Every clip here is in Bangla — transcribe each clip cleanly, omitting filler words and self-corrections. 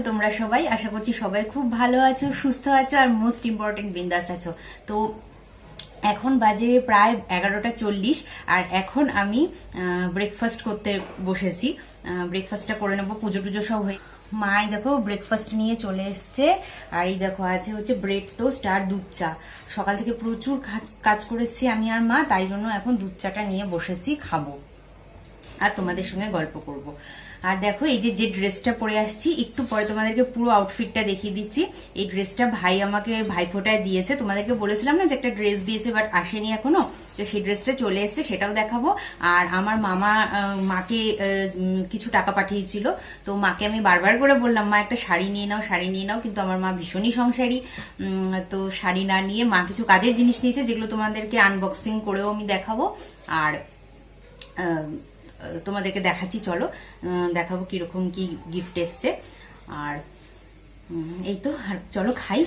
তোমরা সবাই? আশা করছি সবাই খুব ভালো আছো, সুস্থ আছো আর মোস্ট ইম্পর্টেন্ট বিন্দাস আছো। তো এখন বাজে প্রায় 11:40 আর এখন আমি ব্রেকফাস্ট করতে বসেছি। ব্রেকফাস্টটা করে নেবো, পুজো টুজো সব হয়ে। মাই দেখো ব্রেকফাস্ট নিয়ে চলে এসছে। আর এই দেখো আছে হচ্ছে ব্রেড টোস্ট আর দুধ চা। সকাল থেকে প্রচুর কাজ করেছি আমি আর মা, তাই জন্য এখন দুধ চাটা নিয়ে বসেছি, খাবো আর তোমাদের সঙ্গে গল্প করব। আর দেখো এই যে ড্রেসটা পরে আসছি, একটু পরে তোমাদেরকে পুরো আউটফিটটা দেখিয়ে দিচ্ছি। এই ড্রেসটা ভাই আমাকে ভাইফোঁটায় দিয়েছে। তোমাদেরকে বলেছিলাম না যে একটা ড্রেস দিয়েছে বাট আসেনি এখনো, তো সেই ড্রেসটা চলে এসছে, সেটাও দেখাবো। আর আমার মাকে কিছু টাকা পাঠিয়েছিল, তো মাকে আমি বারবার করে বললাম মা একটা শাড়ি নিয়ে নাও, শাড়ি নিয়ে নাও, কিন্তু আমার মা ভীষণই সংসারী, তো শাড়ি না নিয়ে মা কিছু কাজের জিনিস নিয়েছে, যেগুলো তোমাদেরকে আনবক্সিং করেও আমি দেখাবো। আর তোমাদেরকে দেখাচ্ছি, চলো দেখাবো কিরকম কি গিফট এসছে। আর এই তো, আর চলো খাই,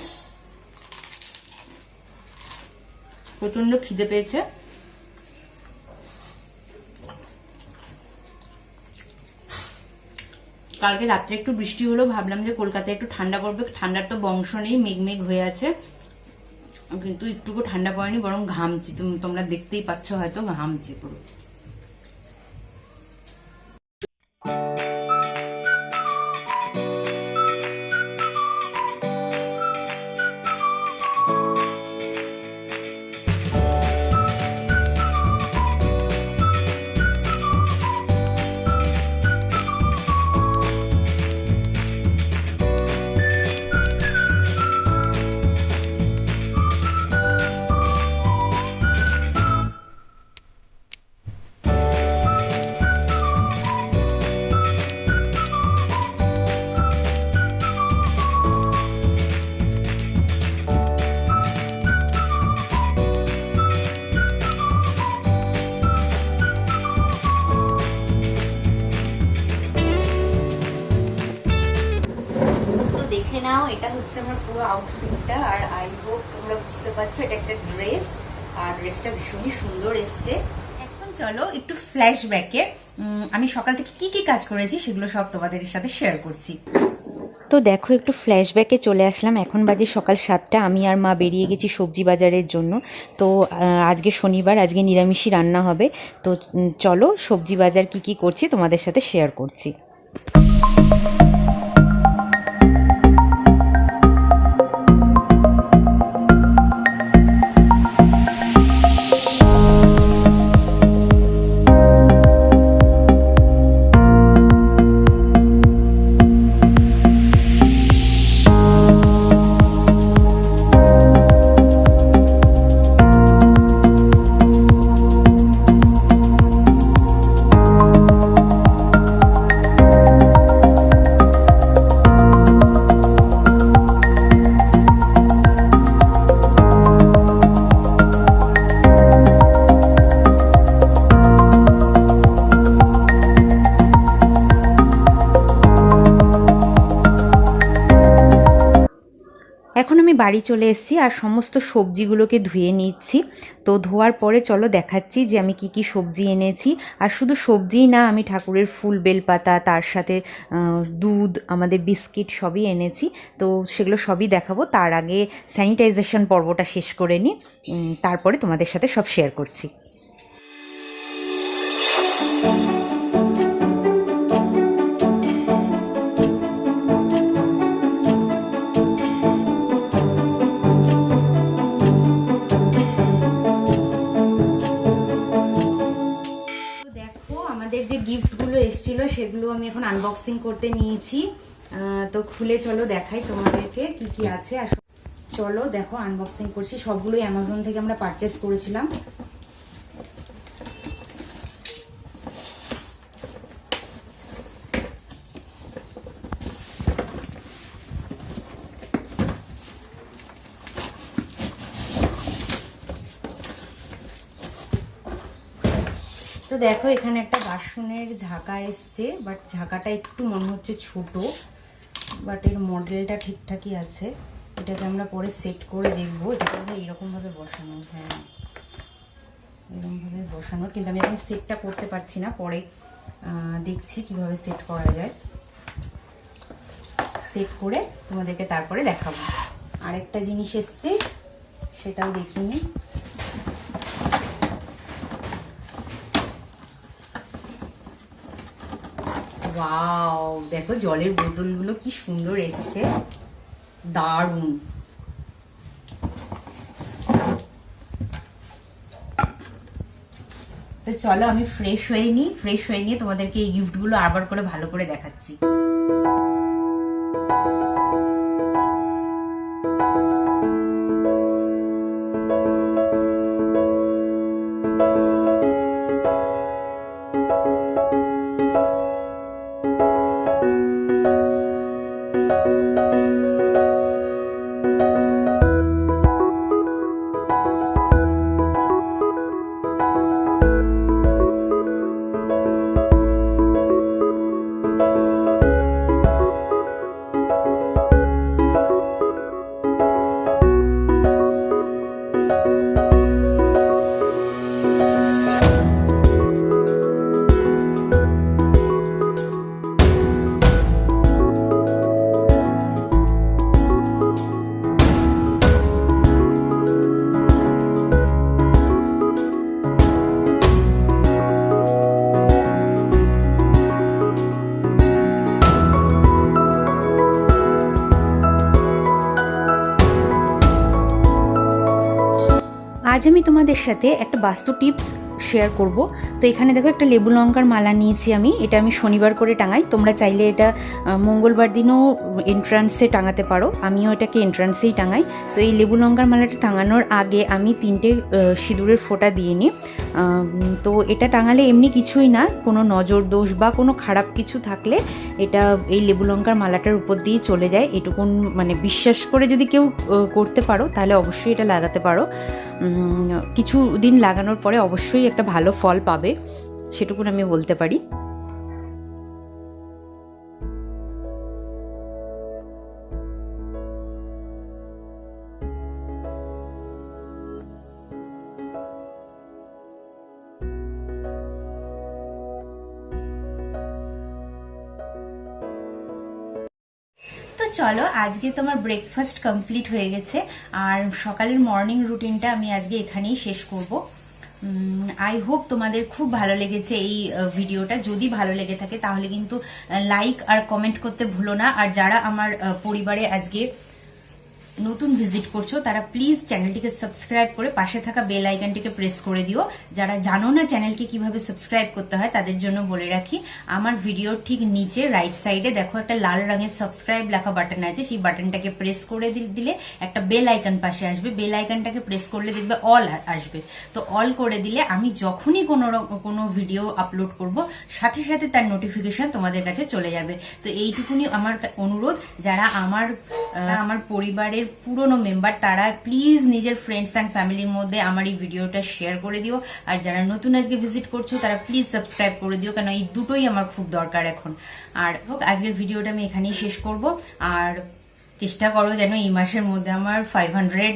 প্রচন্ড খিদে পেয়েছে। কালকে রাত্রে একটু বৃষ্টি হলো, ভাবলাম যে কলকাতায় একটু ঠান্ডা পড়বে, ঠান্ডার তো বংশ নেই, মেঘ হয়ে আছে, কিন্তু একটুকু ঠান্ডা পড়েনি, বরং ঘামছি। তোমরা দেখতেই পাচ্ছ, হয়তো ঘামছি পুরো। দেখে নাও, এটা হচ্ছে আমার পুরো আউটফিটটা। আর আই হোপ তোমরা বুঝতে পারছো, এটা একটা ড্রেস, আর ড্রেসটা ভীষণই সুন্দর এসছে। এখন চলো একটু ফ্ল্যাশব্যাকে আমি সকাল থেকে কি কি কাজ করেছি সেগুলো সব তোমাদের সাথে শেয়ার করছি। তো দেখো একটু ফ্ল্যাশব্যাকে চলে আসলাম। এখন বাজে সকাল 7টা, আমি আর মা বেরিয়ে গেছি সবজি বাজারের জন্য। তো আজকে শনিবার, আজকে নিরামিষই রান্না হবে। তো চলো সবজি বাজার কি কি করছি তোমাদের সাথে শেয়ার করছি। এখন আমি বাড়ি চলে এসেছি আর সমস্ত সবজিগুলোকে ধুয়ে নিচ্ছি। তো ধোয়ার পরে চলো দেখাচ্ছি যে আমি কি কি সবজি এনেছি। আর শুধু সবজিই না, আমি ঠাকুরের ফুল, বেলপাতা, তার সাথে দুধ, আমাদের বিস্কিট সবই এনেছি। তো সেগুলো সবই দেখাবো। তার আগে স্যানিটাইজেশন পর্বটা শেষ করে নিই, তারপরে তোমাদের সাথে সব শেয়ার করছি। আমাদের যে গিফটগুলো এসেছিল সেগুলো আমি এখন আনবক্সিং করতে নিয়েছি। তো খুলে চলো দেখাই তোমাদেরকে কি কি আছে। আর চলো দেখো আনবক্সিং করছি, সবগুলোই অ্যামাজন থেকে আমরা পারচেস করেছিলাম। তো দেখো এখানে একটা বাসনের ঝাঁকা এসছে, বাট ঝাঁকাটা একটু মনে হচ্ছে ছোট, বাট এর মডেলটা ঠিকঠাকই আছে। এটাকে আমরা পরে সেট করে দেখবো। এটাকে আমরা এরকমভাবে বসানো, হ্যাঁ এরকমভাবে বসানোর, কিন্তু আমি এখন সেটটা করতে পারছি না, পরে দেখছি কিভাবে সেট করা যায়। সেট করে তোমাদেরকে তারপরে দেখাবো। আরেকটা জিনিস এসছে, সেটাও দেখিনি। ওয়াও, দেখো জলের বোতলগুলো কি সুন্দর এসছে, দারুণ। তো চলো আমি ফ্রেশ হয়ে নিয়ে তোমাদেরকে এই গিফটগুলো আবার করে ভালো করে দেখাচ্ছি। আজ আমি তোমাদের সাথে একটা বাস্তু টিপস শেয়ার করব। তো এখানে দেখো একটা লেবু লঙ্কার মালা নিয়েছি আমি। এটা আমি শনিবার করে টাঙাই, তোমরা চাইলে এটা মঙ্গলবার দিনও এন্ট্রান্সে টাঙাতে পারো। আমিও এটাকে এন্ট্রান্সেই টাঙাই। তো এই লেবু লঙ্কার মালাটা টাঙানোর আগে আমি 3টে সিঁদুরের ফোঁটা দিয়ে নিই। তো এটা টাঙালে এমনি কিছুই না, কোনো নজর দোষ বা কোনো খারাপ কিছু থাকলে এটা এই লেবু লঙ্কার মালাটার উপর দিয়ে চলে যায়। এটুকুন মানে বিশ্বাস করে যদি কেউ করতে পারো তাহলে অবশ্যই এটা লাগাতে পারো। কিছু দিন লাগানোর পরে অবশ্যই একটা ভালো ফল পাবে, সেটুকুন আমি বলতে পারি। তো চলো, আজকে তোমার ব্রেকফাস্ট কমপ্লিট হয়ে গেছে, আর সকালের মর্নিং রুটিনটা আমি আজকে এখানেই শেষ করব। আই হোপ তোমাদের খুব ভালো লেগেছে এই ভিডিওটা। যদি ভালো লেগে থাকে তাহলে কিন্তু লাইক আর কমেন্ট করতে ভুলো না। আর যারা আমার পরিবারে আজকে নতুন ভিজিট করছো তারা প্লিজ চ্যানেলটিকে সাবস্ক্রাইব করে পাশে থাকা বেল আইকনটিকে প্রেস করে দিও। যারা জানো না চ্যানেলকে কিভাবে সাবস্ক্রাইব করতে হয় তাদের জন্য বলে রাখি, আমার ভিডিওর ঠিক নিচে রাইট সাইডে দেখো একটা লাল রঙের সাবস্ক্রাইব লেখা বাটন আছে। সেই বাটনটাকে প্রেস করে দিলে একটা বেল আইকন পাশে আসবে। বেল আইকনটাকে প্রেস করলে দেখবে অল আসবে। তো অল করে দিলে আমি যখনই কোনো ভিডিও আপলোড করব সাথে সাথে তার নোটিফিকেশন তোমাদের কাছে চলে যাবে। তো এইটুকুনি আমার অনুরোধ, যারা আমার পরিবারের পুরনো মেম্বার তারা প্লিজ নিজের ফ্রেন্ডস অ্যান্ড ফ্যামিলির মধ্যে আমার এই ভিডিওটা শেয়ার করে দিও। আর যারা নতুন আজকে ভিজিট করছো তারা প্লিজ সাবস্ক্রাইব করে দিও, কারণ এই দুটোই আমার খুব দরকার এখন। আর হোক, আজকের ভিডিওটা আমি এখানেই শেষ করব। আর চেষ্টা করো যেন এই মাসের মধ্যে আমার 500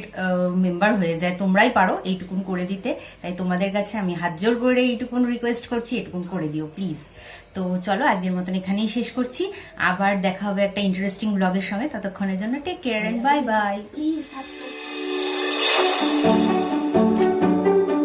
মেম্বার হয়ে যায়। তোমরাই পারো এইটুকুন করে দিতে, তাই তোমাদের কাছে আমি হাত জোর করে এইটুকুন রিকোয়েস্ট করছি, এটুকুন করে দিও প্লিজ। তো চলো, আজকের মতন এখানেই শেষ করছি। আবার দেখা হবে একটা ইন্টারেস্টিং ব্লগের সঙ্গে। ততক্ষণের জন্য take care and bye bye. Please